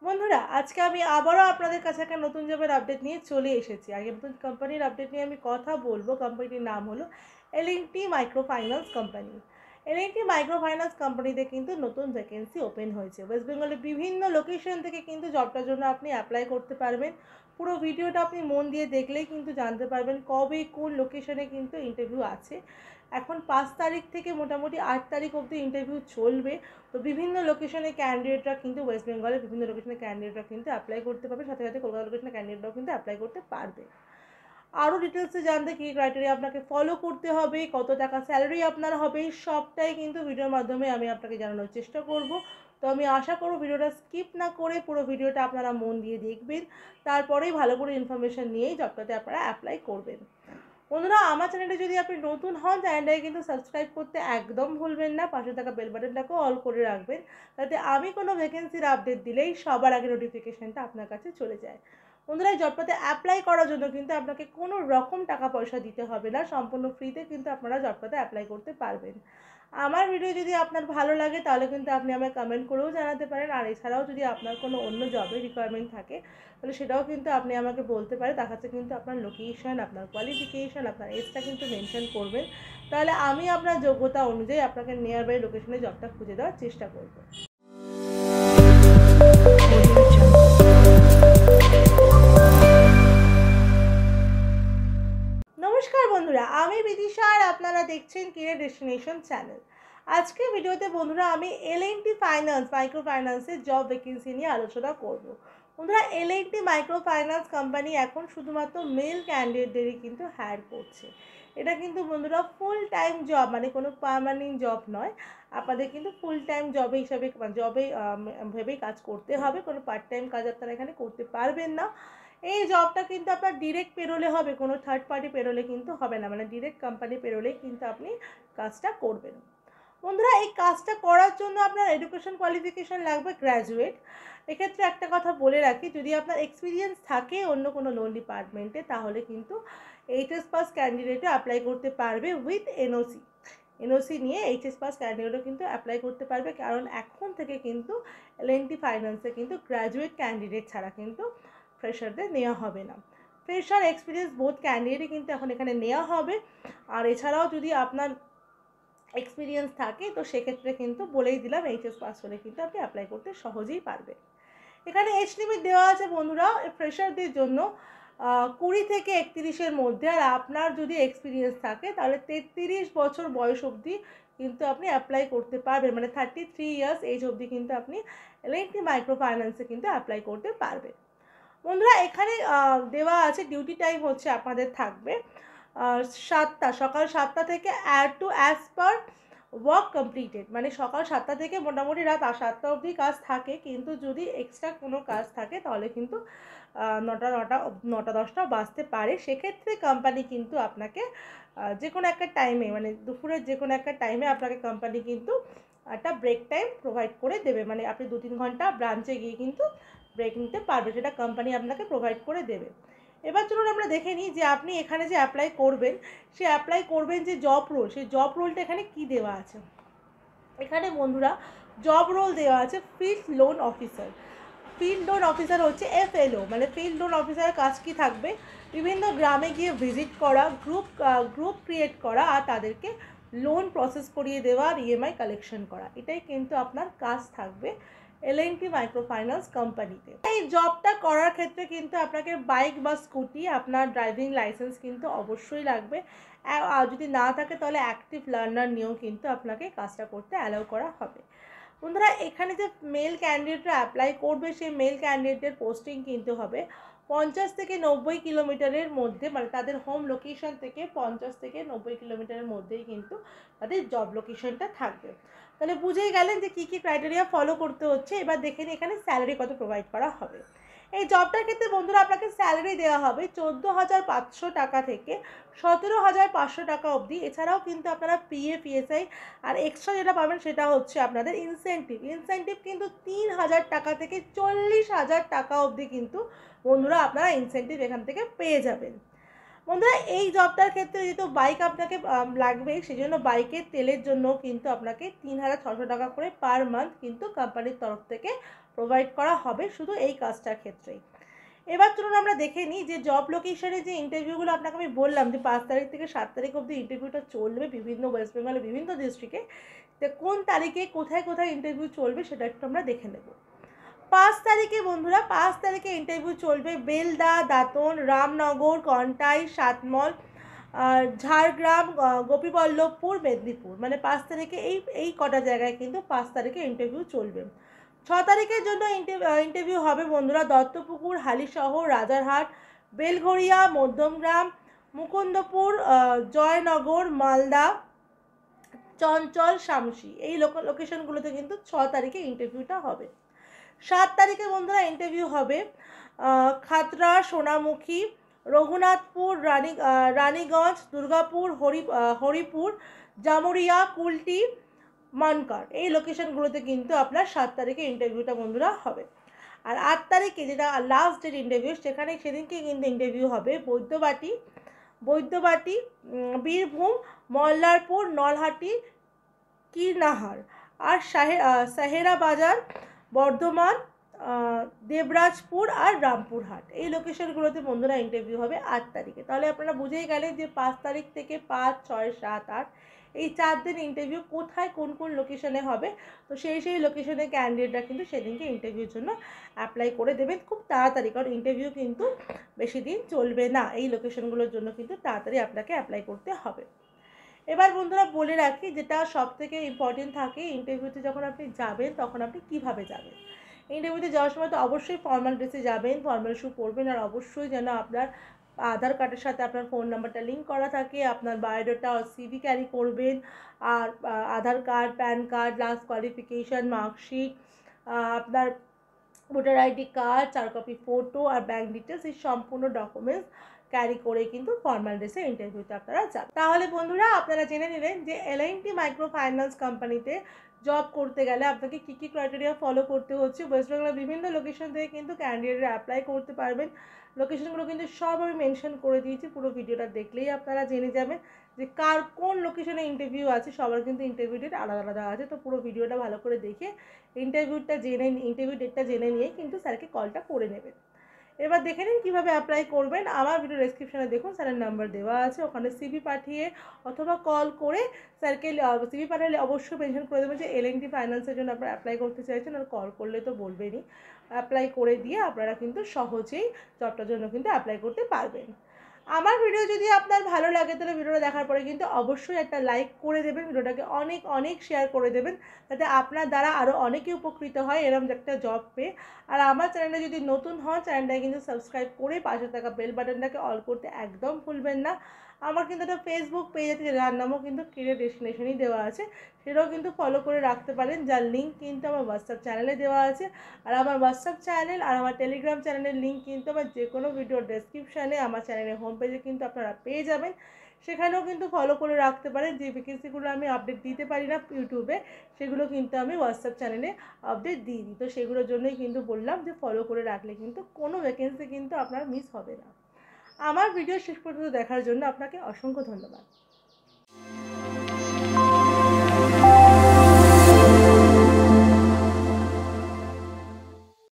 বন্ধুরা, আজকে আমি আবারও আপনাদের কাছে একটা নতুন জবের আপডেট নিয়ে চলে এসেছি। আগে নতুন কোম্পানির আপডেট নিয়ে আমি কথা বলবো। কোম্পানিটির নাম হলো L&T micro finance company. L&T micro finance কোম্পানিতে কিন্তু নতুন ভ্যাকেন্সি ওপেন হয়েছে। ওয়েস্ট বেঙ্গলের বিভিন্ন লোকেশন থেকে কিন্তু জবটার জন্য আপনি অ্যাপ্লাই করতে পারবেন। পুরো ভিডিওটা আপনি মন দিয়ে দেখলেই কিন্তু জানতে পারবেন কবে কোন লোকেশনে কিন্তু ইন্টারভিউ আছে। এখন 5 তারিখ থেকে মোটামুটি 8 তারিখ অবধি ইন্টারভিউ চলবে। তো বিভিন্ন লোকেশনে ক্যান্ডিডেটরা কিন্তু ওয়েস্ট বেঙ্গলের বিভিন্ন লোকেশনে ক্যান্ডিডেটরা কিন্তু অ্যাপ্লাই করতে পারবে, সাথে সাথে কলকাতা লোকেশনে ক্যান্ডিডেটরাও কিন্তু অ্যাপ্লাই করতে পারবে। আরও ডিটেলসে জানতে কী ক্রাইটেরিয়া আপনাকে ফলো করতে হবে, কত টাকা স্যালারি আপনার হবে, সবটাই কিন্তু ভিডিওর মাধ্যমে আমি আপনাকে জানানোর চেষ্টা করব। তো আমি আশা করব ভিডিওটা স্কিপ না করে পুরো ভিডিওটা আপনারা মন দিয়ে দেখবেন, তারপরেই ভালো করে ইনফরমেশান নিয়েই জবটাতে আপনারা অ্যাপ্লাই করবেন। বন্ধুরা, আমার চ্যানেলে যদি আপনি নতুন হন, চ্যানেলটাকে কিন্তু সাবস্ক্রাইব করতে একদম ভুলবেন না। পাশে থাকা বেল বাটনটাকেও অল করে রাখবেন, যাতে আমি কোনো ভ্যাকেন্সির আপডেট দিলেই সবার আগে নোটিফিকেশানটা আপনার কাছে চলে যায়। বন্ধুরা, এই জবটাতে অ্যাপ্লাই করার জন্য কিন্তু আপনাকে কোনো রকম টাকা পয়সা দিতে হবে না, সম্পূর্ণ ফ্রিতে কিন্তু আপনারা জবটাতে অ্যাপ্লাই করতে পারবেন। আমার ভিডিও যদি আপনার ভালো লাগে তাহলে কিন্তু আপনি আমায় কমেন্ট করেও জানাতে পারেন। আর এছাড়াও যদি আপনার কোনো অন্য জবের রিকোয়ারমেন্ট থাকে তাহলে সেটাও কিন্তু আপনি আমাকে বলতে পারেন। তার কাছে কিন্তু আপনার লোকেশন, আপনার কোয়ালিফিকেশান, আপনার এজটা কিন্তু মেনশন করবেন। তাহলে আমি আপনার যোগ্যতা অনুযায়ী আপনাকে নিয়ার বাই লোকেশনে জবটা খুঁজে দেওয়ার চেষ্টা করব। নমস্কার বন্ধুরা, আমি বিদিশা আর আপনারা দেখছেন কেরিয়ার ডেস্টিনেশন চ্যানেল। আজকে ভিডিওতে বন্ধুরা আমি এল&টি ফাইন্যান্স মাইক্রো ফাইন্যান্সের জব ভ্যাকেন্সি নিয়ে আলোচনা করব। বন্ধুরা, এল&টি মাইক্রো ফাইন্যান্স কোম্পানি এখন শুধুমাত্র মেল ক্যান্ডিডেটদেরই কিন্তু হায়ার করছে। এটা কিন্তু বন্ধুরা ফুল টাইম জব, মানে কোনো পার্মানেন্ট জব নয়। আপনাদের কিন্তু ফুল টাইম জবে হিসাবে জবে ভেবেই কাজ করতে হবে। কোনো পার্ট টাইম কাজ আপনারা এখানে করতে পারবেন না। এই জবটা কিন্তু আপনার ডিরেক্ট পেরোলে হবে, কোনো থার্ড পার্টি পেরোলে কিন্তু হবে না, মানে ডিরেক্ট কোম্পানি পেরোলেই কিন্তু আপনি কাজটা করবেন। বন্ধুরা, এই কাজটা করার জন্য আপনার এডুকেশন কোয়ালিফিকেশান লাগবে গ্র্যাজুয়েট। এক্ষেত্রে একটা কথা বলে রাখি, যদি আপনার এক্সপিরিয়েন্স থাকে অন্য কোনো লোন ডিপার্টমেন্টে তাহলে কিন্তু এইচএস পাস ক্যান্ডিডেটও অ্যাপ্লাই করতে পারবে উইথ এনওসি নিয়ে এইচএস পাস ক্যান্ডিডেটও কিন্তু অ্যাপ্লাই করতে পারবে। কারণ এখন থেকে কিন্তু এল&টি ফাইন্যান্সে কিন্তু গ্র্যাজুয়েট ক্যান্ডিডেট ছাড়া কিন্তু ফ্রেশারদের নেওয়া হবে না। ফ্রেশার এক্সপিরিয়েন্স বোথ ক্যান্ডিডেটই কিন্তু এখন এখানে নেওয়া হবে। আর এছাড়াও যদি আপনার এক্সপিরিয়েন্স থাকে তো সেক্ষেত্রে কিন্তু বলেই দিলাম এইচএস পাস হলে কিন্তু আপনি অ্যাপ্লাই করতে সহজেই পারবেন। এখানে এজ লিমিট দেওয়া আছে বন্ধুরা ফ্রেশারদের জন্য 20 থেকে 31-এর মধ্যে। আর আপনার যদি এক্সপিরিয়েন্স থাকে তাহলে 33 বছর বয়স অবধি কিন্তু আপনি অ্যাপ্লাই করতে পারবেন, মানে 33 ইয়ার্স এজ অবধি কিন্তু আপনি এল&টি মাইক্রো ফাইন্যান্সে কিন্তু অ্যাপ্লাই করতে পারবেন। বন্ধুরা, এখানে দেওয়া আছে ডিউটি টাইম হচ্ছে আপনাদের থাকবে 7টা, সকাল 7টা থেকে অ্যাজ পার ওয়ার্ক কমপ্লিটেড, মানে সকাল 7টা থেকে মোটামুটি রাত 7টা অবধি কাজ থাকে। কিন্তু যদি এক্সট্রা কোনো কাজ থাকে তাহলে কিন্তু 9টা 10টা বাজতে পারে। সেক্ষেত্রে কোম্পানি কিন্তু আপনাকে যে কোনো একটা টাইমে, মানে দুপুরের যে কোনো একটা টাইমে আপনাকে কোম্পানি কিন্তু একটা ব্রেক টাইম প্রোভাইড করে দেবে, মানে আপনি 2-3 ঘন্টা ব্রাঞ্চে গিয়ে কিন্তু ব্রেক নিতে পারবে, সেটা কোম্পানি আপনাকে প্রোভাইড করে দেবে। এবার চলুন আমরা দেখে নিই যে আপনি এখানে যে অ্যাপ্লাই করবেন, সে অ্যাপ্লাই করবেন যে জব রোল, সেই জব রোলটা এখানে কি দেওয়া আছে। এখানে বন্ধুরা জব রোল দেওয়া আছে field loan officer. Field loan officer হচ্ছে FLO, মানে ফিল্ড লোন অফিসারের কাজ কী থাকবে, বিভিন্ন গ্রামে গিয়ে ভিজিট করা, গ্রুপ ক্রিয়েট করা আর তাদেরকে লোন প্রসেস করিয়ে দেওয়া আর EMI কালেকশন করা। এটাই কিন্তু আপনার কাজ থাকবে এল&টি মাইক্রো ফাইন্যান্স কোম্পানিতে। এই জবটা করার ক্ষেত্রে কিন্তু আপনাকে বাইক বা স্কুটি, আপনার ড্রাইভিং লাইসেন্স কিন্তু অবশ্যই লাগবে। আর যদি না থাকে তাহলে অ্যাক্টিভ লার্নার নিয়েও কিন্তু আপনাকে কাজটা করতে অ্যালাউ করা হবে। বন্ধুরা, এখানে যে মেল ক্যান্ডিডেটরা অ্যাপ্লাই করবে সেই মেল ক্যান্ডিডেটের পোস্টিং কিন্তু হবে 50 থেকে 90 কিলোমিটারের মধ্যে, মানে তাদের হোম লোকেশন থেকে 50 থেকে 90 কিলোমিটারের মধ্যেই কিন্তু তাদের জব লোকেশনটা থাকবে। তাহলে বুঝেই গেলেন যে কী কী ক্রাইটেরিয়া ফলো করতে হচ্ছে। এবার দেখে নিই এখানে স্যালারি কত প্রোভাইড করা হবে। এই জবটার ক্ষেত্রে বন্ধুরা আপনাকে স্যালারি দেওয়া হবে 14,500 টাকা থেকে 17,500 টাকা অবধি। এছাড়াও কিন্তু আপনারা PF ESI আর এক্সট্রা যেটা পাবেন সেটা হচ্ছে আপনাদের ইনসেন্টিভ কিন্তু 3,000 টাকা থেকে 40,000 টাকা অবধি কিন্তু বন্ধুরা আপনারা ইনসেন্টিভ এখান থেকে পেয়ে যাবেন। বন্ধুরা, এই জবটার ক্ষেত্রে যেহেতু বাইক আপনাকে লাগবে, সেই জন্য বাইকের তেলের জন্য কিন্তু আপনাকে 3,600 টাকা করে পার মান্থ কিন্তু কোম্পানির তরফ থেকে প্রোভাইড করা হবে শুধু এই কাজটার ক্ষেত্রেই। এবার চলুন আমরা দেখে নিই যে জব লোকেশনে যে ইন্টারভিউগুলো আপনাকে আমি বললাম যে 5 তারিখ থেকে 7 তারিখ অবধি ইন্টারভিউটা চলবে বিভিন্ন ওয়েস্ট বেঙ্গলের বিভিন্ন ডিস্ট্রিক্টে। তো কোন তারিখে কোথায় কোথায় ইন্টারভিউ চলবে সেটা একটু আমরা দেখে নেব। 5 তারিখে বন্ধুরা 5 তারিখে ইন্টারভিউ চলবে বেলদা, দাঁতন, রামনগর, কন্টাই, সাতমল, ঝাড়গ্রাম, গোপীবল্লভপুর, মেদিনীপুর। মানে 5 তারিখে এই কটা জায়গায় কিন্তু 5 তারিখে ইন্টারভিউ চলবে। 6 তারিখের জন্য ইন্টারভিউ হবে বন্ধুরা দত্তপুকুর, হালিশহর, রাজারহাট, বেলঘরিয়া, মধ্যমগ্রাম, মুকুন্দপুর, জয়নগর, মালদা, চঞ্চল, শামসি। এই লোকেশনগুলোতে কিন্তু 6 তারিখে ইন্টারভিউটা হবে। 7 তারিখে বন্ধুরা ইন্টারভিউ হবে খাতড়া, সোনামুখী, রঘুনাথপুর, রানীগঞ্জ, দুর্গাপুর, হরিপুর, জামুরিয়া, কুলটি, মানকার। এই লোকেশনগুলোতে কিন্তু আপনার 7 তারিখে ইন্টারভিউটা বন্ধুরা হবে। আর 8 তারিখে যেটা লাস্ট ডেট ইন্টারভিউ সেদিনকে কিন্তু ইন্টারভিউ হবে বৈদ্যবাটি, বীরভূম, মল্লারপুর, নলহাটি, কীর্ণাহার আর সাহেরা বাজার, বর্ধমান, দেবরাজপুর আর রামপুরহাট। এই লোকেশনগুলোতে বন্ধুরা ইন্টারভিউ হবে 8 তারিখে। তাহলে আপনারা বুঝেই গেলেন যে 5 তারিখ থেকে 5, 6, 7, 8 এই 4 দিন ইন্টারভিউ কোথায় কোন কোন লোকেশনে হবে। তো সেই লোকেশনে ক্যান্ডিডেটরা কিন্তু সেদিনকে ইন্টারভিউর জন্য অ্যাপ্লাই করে দেবেন খুব তাড়াতাড়ি, কারণ ইন্টারভিউ কিন্তু বেশি দিন চলবে না। এই লোকেশনগুলোর জন্য কিন্তু তাড়াতাড়ি আপনাকে অ্যাপ্লাই করতে হবে। এবার বন্ধুরা বলে রাখি যেটা সবথেকে ইম্পর্টেন্ট থাকে ইন্টারভিউতে যখন আপনি যাবেন তখন আপনি কিভাবে যাবেন। ইন্টারভিউতে যাওয়ার সময় তো অবশ্যই ফর্মাল ড্রেসে যাবেন, ফর্মাল শ্যু পরবেন, আর অবশ্যই যেন আপনার আধার কার্ডের সাথে আপনার ফোন নাম্বারটা লিঙ্ক করা থাকে, আপনার বায়োডাটা আর সিভি ক্যারি করবেন, আর Aadhaar card, PAN card, last qualification, marksheet, আপনার voter ID card, 4 copy photo আর ব্যাঙ্ক ডিটেলস, এই সম্পূর্ণ ডকুমেন্টস ক্যারি করে কিন্তু ফর্মাল ড্রেসে ইন্টারভিউতে আপনারা যাবেন। তাহলে বন্ধুরা আপনারা জেনে নিলেন যে L&T মাইক্রো ফাইন্যান্স কোম্পানিতে জব করতে গেলে আপনাকে কী কী ক্রাইটেরিয়া ফলো করতে হচ্ছে। ওয়েস্ট বেঙ্গলের বিভিন্ন লোকেশন থেকে কিন্তু ক্যান্ডিডেটরা অ্যাপ্লাই করতে পারবেন। লোকেশনগুলো কিন্তু সব আমি মেনশন করে দিয়েছি, পুরো ভিডিওটা দেখলেই আপনারা জেনে যাবেন যে কার কোন লোকেশনে ইন্টারভিউ আছে। সবার কিন্তু ইন্টারভিউ ডেট আলাদা আলাদা আছে, তো পুরো ভিডিওটা ভালো করে দেখে ইন্টারভিউ ডেটটা জেনে নিয়ে কিন্তু স্যারকে কলটা করে নেবেন। এবার দেখে নিন কীভাবে অ্যাপ্লাই করবেন। আমার ভিডিও ডেসক্রিপশানে দেখুন স্যারের নাম্বার দেওয়া আছে, ওখানে সিভি পাঠিয়ে অথবা কল করে স্যারকে সিভি পাঠালে অবশ্যই মেনশন করে দেবেন যে L&T ফাইন্যান্সের জন্য আপনারা অ্যাপ্লাই করতে চাইছেন, আর কল করলে তো বলবেনই। অ্যাপ্লাই করে দিয়ে আপনারা কিন্তু সহজেই জবটার জন্য কিন্তু অ্যাপ্লাই করতে পারবেন। আমার ভিডিও যদি আপনার ভালো লাগে তাহলে ভিডিওটা দেখার পরে কিন্তু অবশ্যই একটা লাইক করে দেবেন, ভিডিওটাকে অনেক অনেক শেয়ার করে দেবেন, যাতে আপনার দ্বারা আরও অনেকে উপকৃত হয় এরকম একটা জব পেয়ে। আর আমার চ্যানেলে যদি নতুন হন চ্যানেলটাকে কিন্তু সাবস্ক্রাইব করে পাশে থাকা বেল বাটনটাকে অল করতে একদম ভুলবেন না। আমার কিন্তু একটা ফেসবুক পেজ আছে যার নামও কিন্তু ক্যারিয়ার ডেস্টিনেশনই দেওয়া আছে, সেটাও কিন্তু ফলো করে রাখতে পারেন, যার লিঙ্ক কিন্তু আমার হোয়াটসঅ্যাপ চ্যানেলে দেওয়া আছে। আর আমার হোয়াটসঅ্যাপ চ্যানেল আর আমার টেলিগ্রাম চ্যানেলের লিঙ্ক কিন্তু আমার যে কোনো ভিডিওর ডেসক্রিপশানে আমার চ্যানেলের হোম পেজে কিন্তু আপনারা পেয়ে যাবেন। সেখানেও কিন্তু ফলো করে রাখতে পারেন। যে ভ্যাকেন্সিগুলো আমি আপডেট দিতে পারি না ইউটিউবে, সেগুলো কিন্তু আমি হোয়াটসঅ্যাপ চ্যানেলে আপডেট দিয়ে দিই। তো সেগুলোর জন্যই কিন্তু বললাম যে ফলো করে রাখলে কিন্তু কোনো ভ্যাকেন্সি কিন্তু আপনার মিস হবে না। আমার ভিডিও শেষ পর্যন্ত দেখার জন্য আপনাকে অসংখ্য ধন্যবাদ।